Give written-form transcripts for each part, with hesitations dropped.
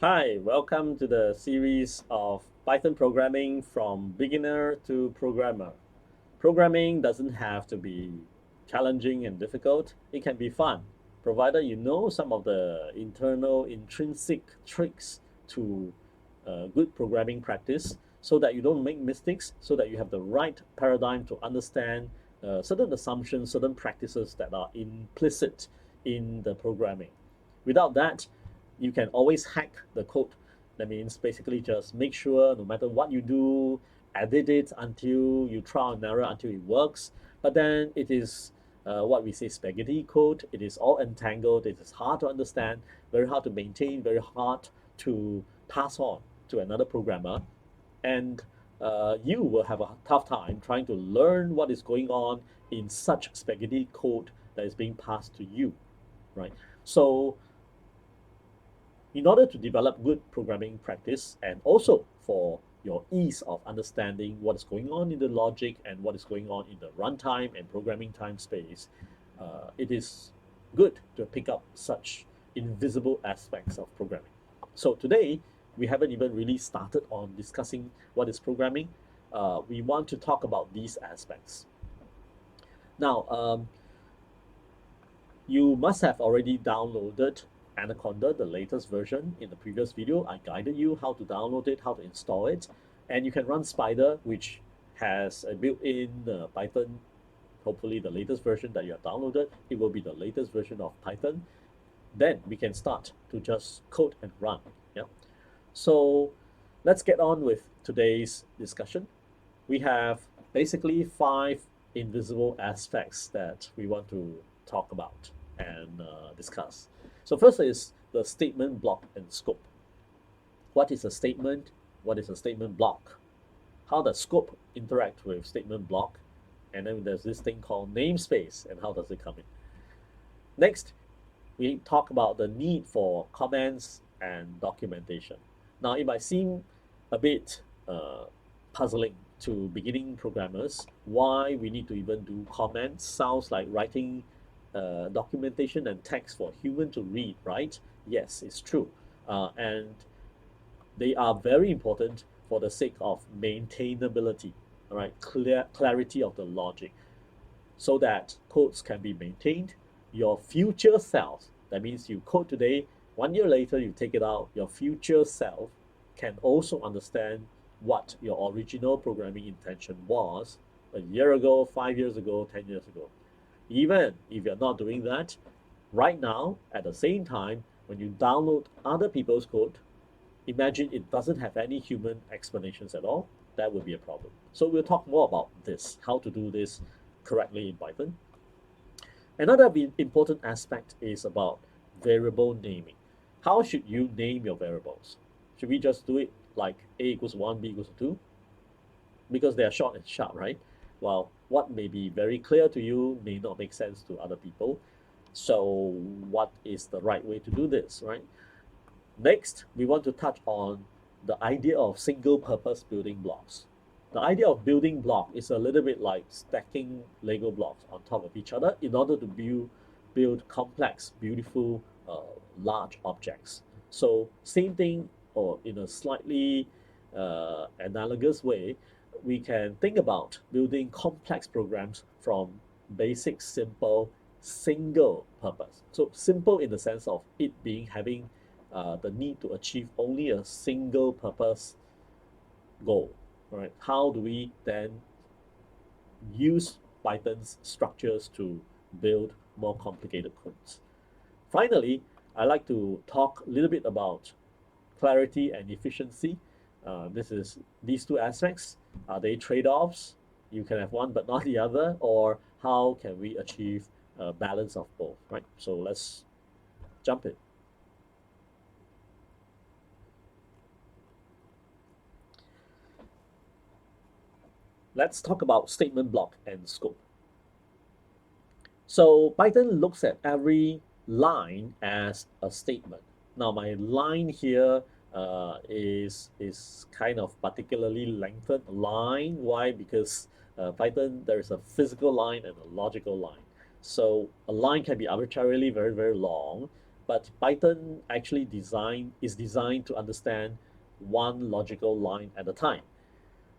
Hi, welcome to the series of Python programming from beginner to programmer. Programming doesn't have to be challenging and difficult, it can be fun, provided you know some of the internal intrinsic tricks to good programming practice so that you don't make mistakes, so that you have the right paradigm to understand certain assumptions, certain practices that are implicit in the programming. Without that, you can always hack the code. That means basically just make sure no matter what you do, edit it until you trial and error until it works. But then it is what we say spaghetti code. It is all entangled. It is hard to understand, very hard to maintain, very hard to pass on to another programmer. And you will have a tough time trying to learn what is going on in such spaghetti code that is being passed to you, right? So in order to develop good programming practice and also for your ease of understanding what is going on in the logic and what is going on in the runtime and programming time space, it is good to pick up such invisible aspects of programming. So today, we haven't even really started on discussing what is programming. We want to talk about these aspects. Now, you must have already downloaded Anaconda, the latest version. In the previous video, I guided you how to download it, how to install it, and you can run Spider, which has a built-in Python. Hopefully, the latest version that you have downloaded, it will be the latest version of Python. Then we can start to just code and run. Yeah. So let's get on with today's discussion. We have basically five invisible aspects that we want to talk about and discuss. So first is the statement block and scope. What is a statement? What is a statement block? How does scope interact with statement block? And then there's this thing called namespace and how does it come in? Next, we talk about the need for comments and documentation. Now, it might seem a bit puzzling to beginning programmers why we need to even do comments. Sounds like writing documentation and text for human to read, right? Yes, it's true. And they are very important for the sake of maintainability, all right, clarity of the logic, so that codes can be maintained. Your future self, that means you code today, 1 year later you take it out, your future self can also understand what your original programming intention was a year ago, 5 years ago, 10 years ago. Even if you're not doing that, right now, at the same time, when you download other people's code, imagine it doesn't have any human explanations at all, that would be a problem. So we'll talk more about this, how to do this correctly in Python. Another important aspect is about variable naming. How should you name your variables? Should we just do it like a equals 1, b equals 2? Because they are short and sharp, right? Well, what may be very clear to you may not make sense to other people. So what is the right way to do this, right? Next, we want to touch on the idea of single purpose building blocks. The idea of building block is a little bit like stacking Lego blocks on top of each other in order to build complex, beautiful, large objects. So same thing, or in a slightly analogous way, we can think about building complex programs from basic, simple, single purpose. So simple in the sense of it being having the need to achieve only a single purpose goal. All right, how do we then use Python's structures to build more complicated codes? Finally, I like to talk a little bit about clarity and efficiency. This is these two aspects. Are they trade-offs? You can have one but not the other, or how can we achieve a balance of both, right? So let's jump in. Let's talk about statement block and scope. So Python looks at every line as a statement. Now my line here is kind of particularly lengthened line. Why? Because Python there is a physical line and a logical line. So a line can be arbitrarily very long, but Python actually is designed to understand one logical line at a time.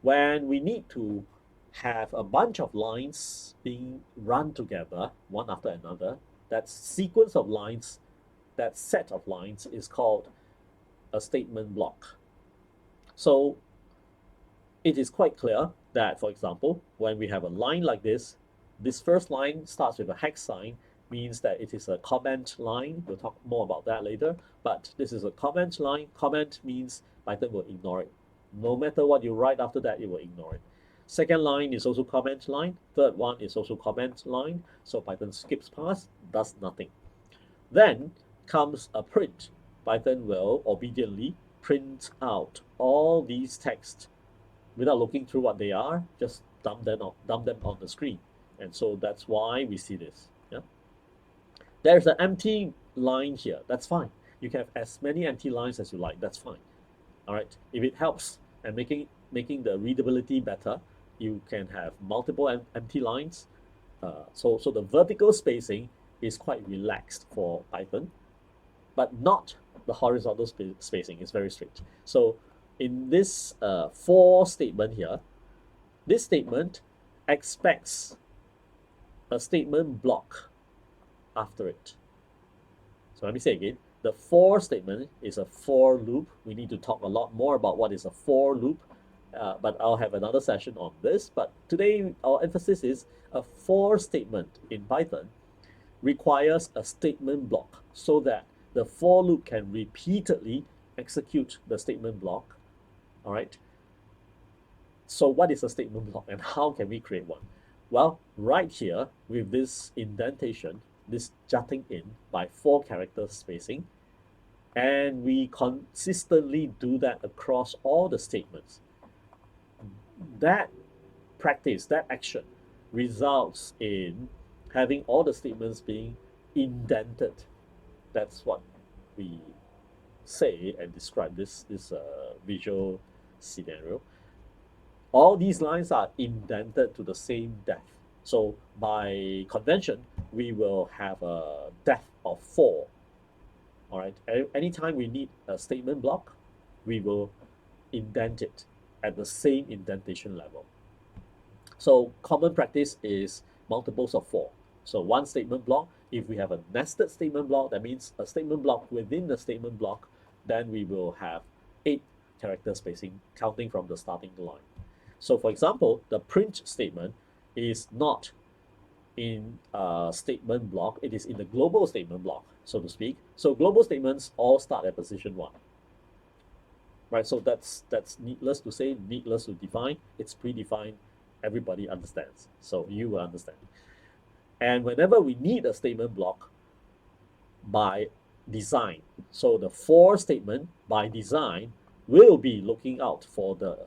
When we need to have a bunch of lines being run together, one after another, that sequence of lines, that set of lines is called a statement block. So it is quite clear that, for example, when we have a line like this first line starts with a hex sign, means that it is a comment line. We'll talk more about that later, but this is a comment line. Comment means Python will ignore it. No matter what you write after that, it will ignore it. Second line is also comment line. Third one is also comment line. So Python skips past, does nothing. Then comes a print. Python will obediently print out all these texts without looking through what they are, just dump them on the screen. And so that's why we see this. Yeah. There's an empty line here. That's fine. You can have as many empty lines as you like. That's fine. All right. If it helps and making the readability better, you can have multiple empty lines. So the vertical spacing is quite relaxed for Python, but not the horizontal spacing. Is very strict. So in this for statement here, this statement expects a statement block after it. So let me say again, the for statement is a for loop. We need to talk a lot more about what is a for loop, but I'll have another session on this. But today our emphasis is a for statement in Python requires a statement block so that the for loop can repeatedly execute the statement block. All right. So what is a statement block and how can we create one? Well, right here with this indentation, this jutting in by 4 character spacing, and we consistently do that across all the statements. That practice, that action results in having all the statements being indented. That's what we say and describe this visual scenario. All these lines are indented to the same depth. So by convention, we will have a depth of 4. All right. Anytime we need a statement block, we will indent it at the same indentation level. So common practice is multiples of 4. So one statement block, if we have a nested statement block, that means a statement block within the statement block, then we will have 8 character spacing counting from the starting line. So for example, the print statement is not in a statement block, it is in the global statement block, so to speak. So global statements all start at position 1. Right, so that's needless to say, needless to define, it's predefined, everybody understands. So you will understand. And whenever we need a statement block by design, so the for statement by design will be looking out for the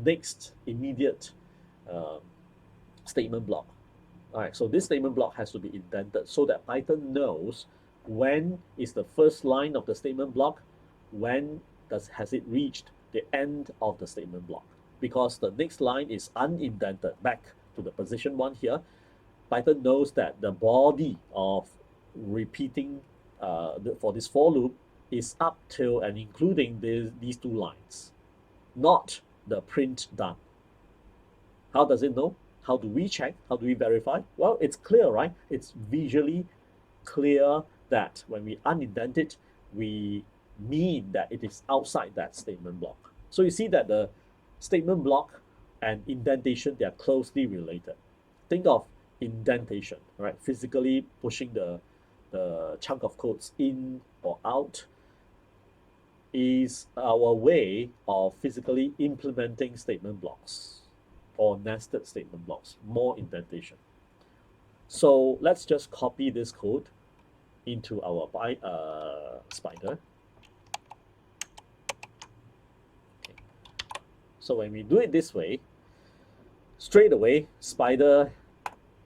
next immediate statement block. All right, so this statement block has to be indented so that Python knows when is the first line of the statement block, when has it reached the end of the statement block. Because the next line is unindented back to the position 1 here, Python knows that the body of repeating for this for loop is up till and including these 2 lines, not the print done. How does it know? How do we check? How do we verify? Well, it's clear, right? It's visually clear that when we unindent it, we mean that it is outside that statement block. So you see that the statement block and indentation, they are closely related. Think of indentation, right? Physically pushing the chunk of codes in or out is our way of physically implementing statement blocks or nested statement blocks, more indentation. So let's just copy this code into our spider. Okay. So when we do it this way, straight away, spider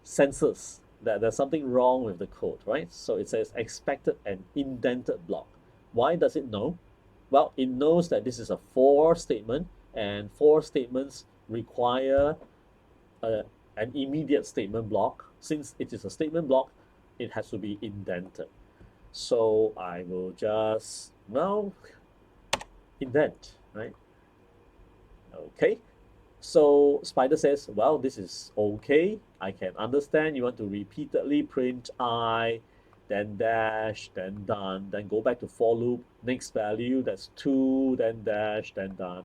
senses that there's something wrong with the code, right? So it says expected an indented block. Why does it know? Well, it knows that this is a for statement, and for statements require an immediate statement block. Since it is a statement block, it has to be indented. So I will just, well, indent, right? Okay. So Spider says, well, this is okay. I can understand you want to repeatedly print I, then dash, then done, then go back to for loop, next value, that's 2, then dash, then done.